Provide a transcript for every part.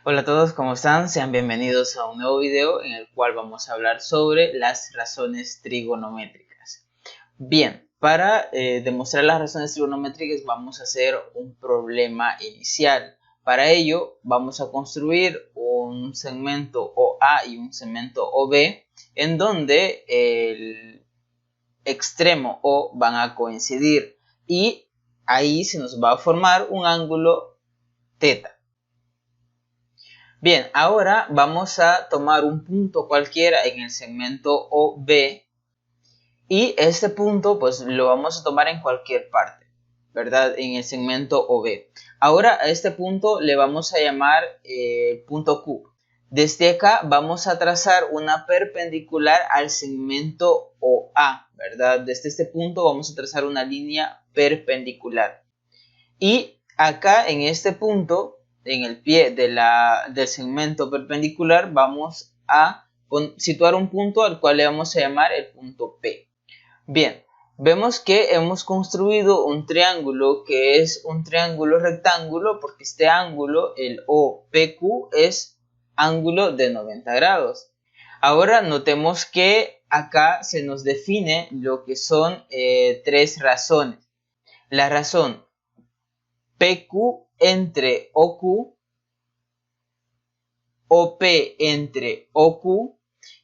Hola a todos, ¿cómo están? Sean bienvenidos a un nuevo video en el cual vamos a hablar sobre las razones trigonométricas. Bien, para demostrar las razones trigonométricas vamos a hacer un problema inicial. Para ello vamos a construir un segmento OA y un segmento OB en donde el extremo O van a coincidir y ahí se nos va a formar un ángulo θ. Bien, ahora vamos a tomar un punto cualquiera en el segmento OB y este punto pues lo vamos a tomar en cualquier parte, ¿verdad? En el segmento OB. Ahora a este punto le vamos a llamar punto Q. Desde acá vamos a trazar una perpendicular al segmento OA, ¿verdad? Desde este punto vamos a trazar una línea perpendicular. Y acá en este punto, en el pie del segmento perpendicular, vamos a situar un punto al cual le vamos a llamar el punto P. Bien, vemos que hemos construido un triángulo que es un triángulo rectángulo porque este ángulo, el OPQ, es ángulo de 90 grados. Ahora notemos que acá se nos define lo que son tres razones. La razón PQ entre OQ, OP entre OQ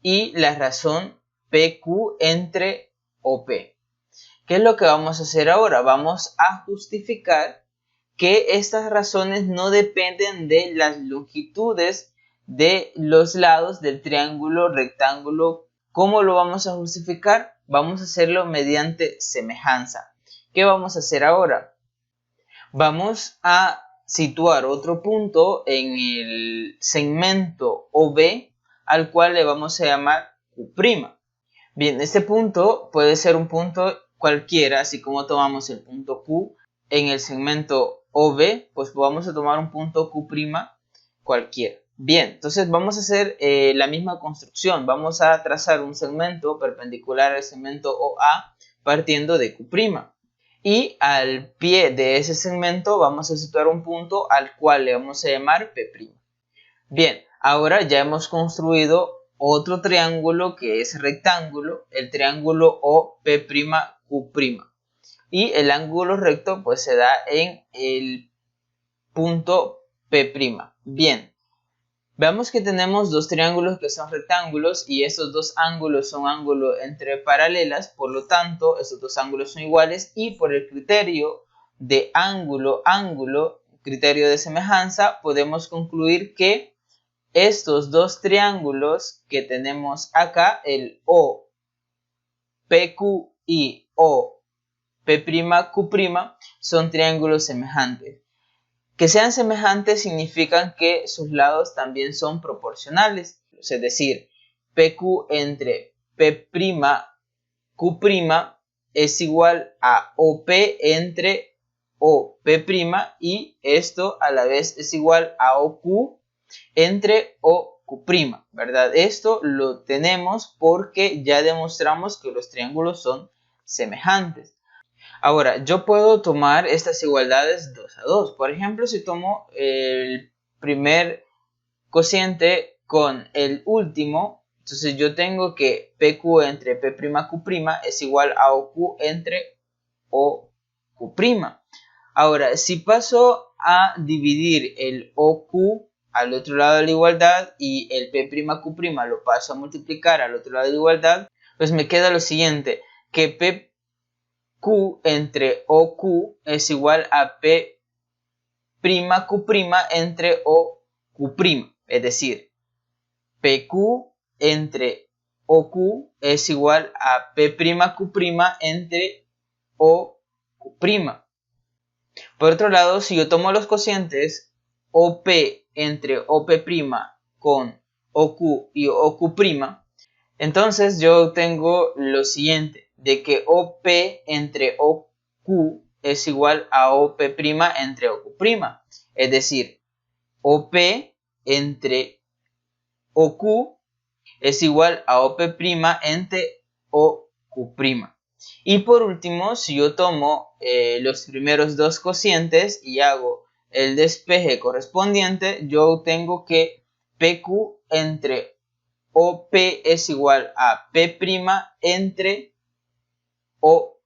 y la razón PQ entre OP. ¿Qué es lo que vamos a hacer ahora? Vamos a justificar que estas razones no dependen de las longitudes de los lados del triángulo rectángulo. ¿Cómo lo vamos a justificar? Vamos a hacerlo mediante semejanza. ¿Qué vamos a hacer ahora? Vamos a situar otro punto en el segmento OB al cual le vamos a llamar Q'. Bien, este punto puede ser un punto cualquiera, así como tomamos el punto Q en el segmento OB, pues vamos a tomar un punto Q' cualquiera. Bien, entonces vamos a hacer la misma construcción. Vamos a trazar un segmento perpendicular al segmento OA partiendo de Q'. Y al pie de ese segmento vamos a situar un punto al cual le vamos a llamar P'. Bien, ahora ya hemos construido otro triángulo que es rectángulo, el triángulo OP'Q'. Y el ángulo recto pues se da en el punto P'. Bien, veamos que tenemos dos triángulos que son rectángulos y estos dos ángulos son ángulos entre paralelas, por lo tanto estos dos ángulos son iguales y por el criterio de ángulo, criterio de semejanza, podemos concluir que estos dos triángulos que tenemos acá, el OPQ y OP'Q', son triángulos semejantes. Que sean semejantes significan que sus lados también son proporcionales, es decir, PQ entre P'Q' es igual a OP entre OP' y esto a la vez es igual a OQ entre OQ', ¿verdad? Esto lo tenemos porque ya demostramos que los triángulos son semejantes. Ahora, yo puedo tomar estas igualdades 2 a 2. Por ejemplo, si tomo el primer cociente con el último, entonces yo tengo que PQ entre P'Q' es igual a OQ entre OQ'. Ahora, si paso a dividir el OQ al otro lado de la igualdad y el P'Q' lo paso a multiplicar al otro lado de la igualdad, pues me queda lo siguiente, que PQ entre OQ es igual a P'Q' entre OQ', es decir, PQ entre OQ es igual a P'Q' entre OQ'. Por otro lado, si yo tomo los cocientes OP entre OP' con OQ y OQ', entonces yo tengo lo siguiente, de que OP entre OQ es igual a OP' entre OQ'. Es decir, OP entre OQ es igual a OP' entre OQ'. Y por último, si yo tomo los primeros dos cocientes y hago el despeje correspondiente, yo obtengo que PQ entre OP es igual a P' entre O'.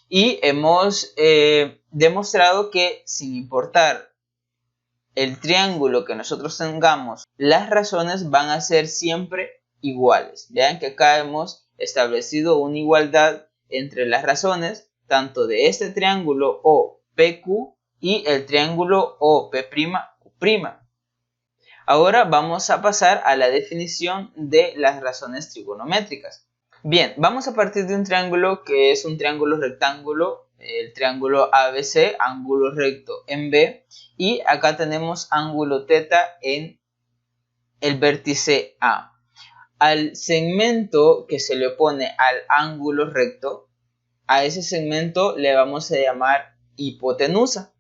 Y hemos demostrado que sin importar el triángulo que nosotros tengamos, las razones van a ser siempre iguales. Vean que acá hemos establecido una igualdad entre las razones, tanto de este triángulo OPQ y el triángulo OP'Q'. Ahora vamos a pasar a la definición de las razones trigonométricas. Bien, vamos a partir de un triángulo que es un triángulo rectángulo, el triángulo ABC, ángulo recto en B, y acá tenemos ángulo θ en el vértice A. Al segmento que se le opone al ángulo recto, a ese segmento le vamos a llamar hipotenusa.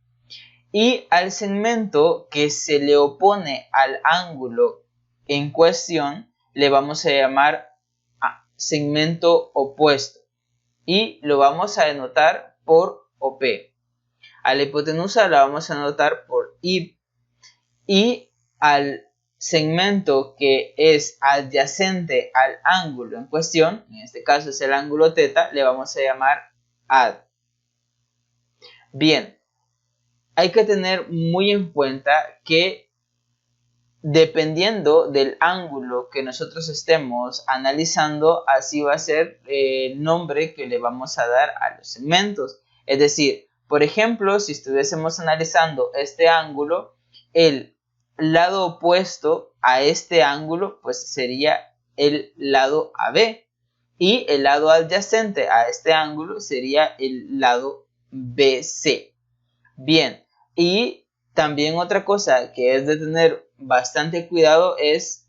Y al segmento que se le opone al ángulo en cuestión le vamos a llamar segmento opuesto y lo vamos a denotar por OP. A la hipotenusa la vamos a denotar por IP y al segmento que es adyacente al ángulo en cuestión, en este caso es el ángulo θ, le vamos a llamar AD. Bien, hay que tener muy en cuenta que dependiendo del ángulo que nosotros estemos analizando, así va a ser el nombre que le vamos a dar a los segmentos. Es decir, por ejemplo, si estuviésemos analizando este ángulo, el lado opuesto a este ángulo pues sería el lado AB y el lado adyacente a este ángulo sería el lado BC. Bien, y también otra cosa que es de tener bastante cuidado es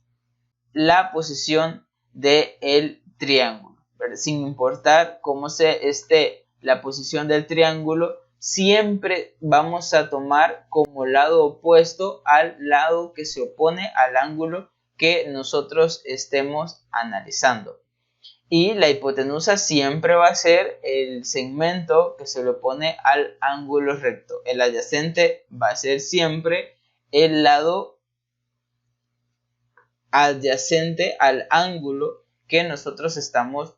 la posición del triángulo, ¿verdad? Sin importar cómo esté la posición del triángulo, siempre vamos a tomar como lado opuesto al lado que se opone al ángulo que nosotros estemos analizando. Y la hipotenusa siempre va a ser el segmento que se le opone al ángulo recto. El adyacente va a ser siempre el lado adyacente al ángulo que nosotros estamos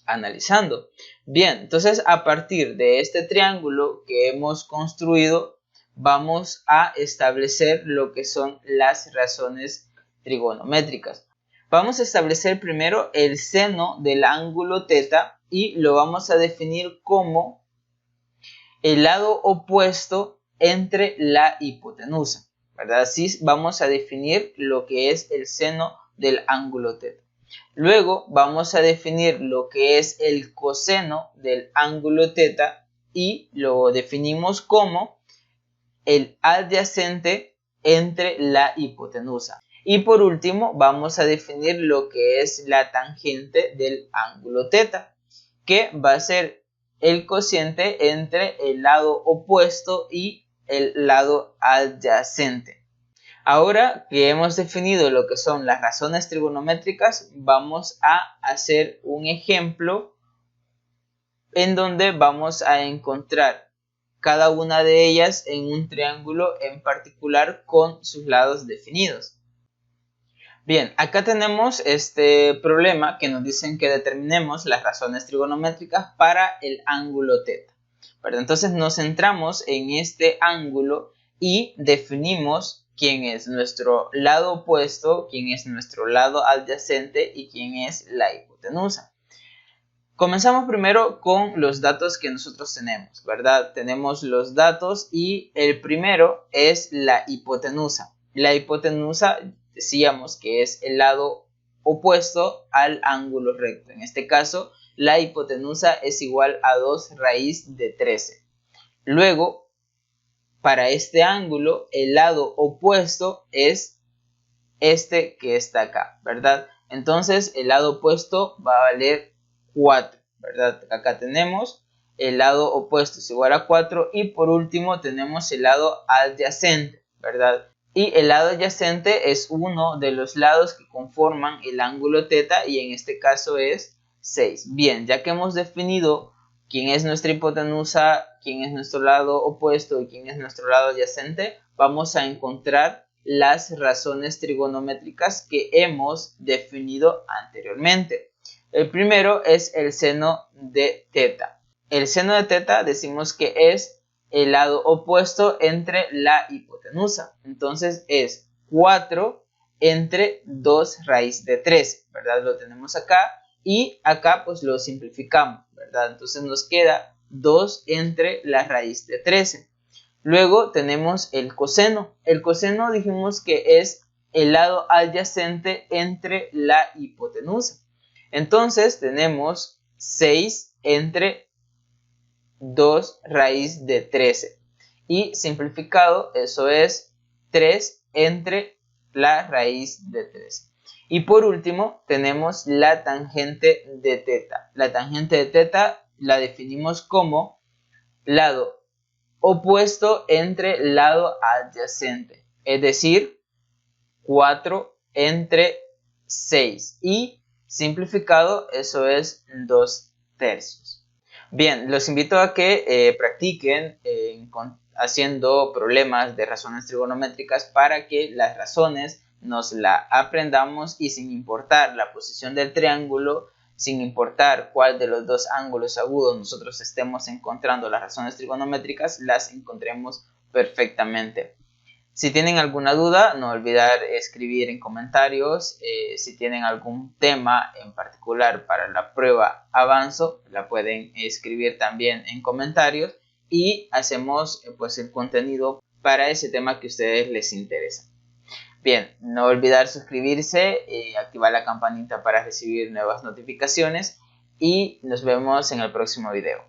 analizando. Bien, entonces a partir de este triángulo que hemos construido, vamos a establecer lo que son las razones trigonométricas. Vamos a establecer primero el seno del ángulo θ y lo vamos a definir como el lado opuesto entre la hipotenusa, ¿verdad? Así vamos a definir lo que es el seno del ángulo θ. Luego vamos a definir lo que es el coseno del ángulo θ y lo definimos como el adyacente entre la hipotenusa. Y por último vamos a definir lo que es la tangente del ángulo θ, que va a ser el cociente entre el lado opuesto y el lado adyacente. Ahora que hemos definido lo que son las razones trigonométricas, vamos a hacer un ejemplo en donde vamos a encontrar cada una de ellas en un triángulo en particular con sus lados definidos. Bien, acá tenemos este problema que nos dicen que determinemos las razones trigonométricas para el ángulo θ. ¿Verdad? Entonces nos centramos en este ángulo y definimos quién es nuestro lado opuesto, quién es nuestro lado adyacente y quién es la hipotenusa. Comenzamos primero con los datos que nosotros tenemos, ¿verdad? Tenemos los datos y el primero es la hipotenusa. La hipotenusa decíamos que es el lado opuesto al ángulo recto. En este caso, la hipotenusa es igual a 2 raíz de 13. Luego, para este ángulo, el lado opuesto es este que está acá, ¿verdad? Entonces, el lado opuesto va a valer 4, ¿verdad? Acá tenemos el lado opuesto es igual a 4 y por último tenemos el lado adyacente, ¿verdad? Y el lado adyacente es uno de los lados que conforman el ángulo θ y en este caso es 6. Bien, ya que hemos definido quién es nuestra hipotenusa, quién es nuestro lado opuesto y quién es nuestro lado adyacente, vamos a encontrar las razones trigonométricas que hemos definido anteriormente. El primero es el seno de teta. El seno de teta decimos que es el lado opuesto entre la hipotenusa. Entonces es 4 entre 2 raíz de 13, ¿verdad? Lo tenemos acá y acá pues lo simplificamos, ¿verdad? Entonces nos queda 2 entre la raíz de 13. Luego tenemos el coseno. El coseno dijimos que es el lado adyacente entre la hipotenusa. Entonces tenemos 6 entre 2 raíz de 13. Y simplificado, eso es 3 entre la raíz de 13. Y por último tenemos la tangente de teta. La tangente de teta la definimos como lado opuesto entre lado adyacente, es decir, 4 entre 6 y simplificado eso es 2 tercios. Bien, los invito a que practiquen haciendo problemas de razones trigonométricas para que las razones nos la aprendamos y sin importar la posición del triángulo, sin importar cuál de los dos ángulos agudos nosotros estemos encontrando las razones trigonométricas, las encontremos perfectamente. Si tienen alguna duda, no olvidar escribir en comentarios. Si tienen algún tema en particular para la prueba Avanzo, la pueden escribir también en comentarios y hacemos pues el contenido para ese tema que a ustedes les interesa. Bien, no olvidar suscribirse, activar la campanita para recibir nuevas notificaciones y nos vemos en el próximo video.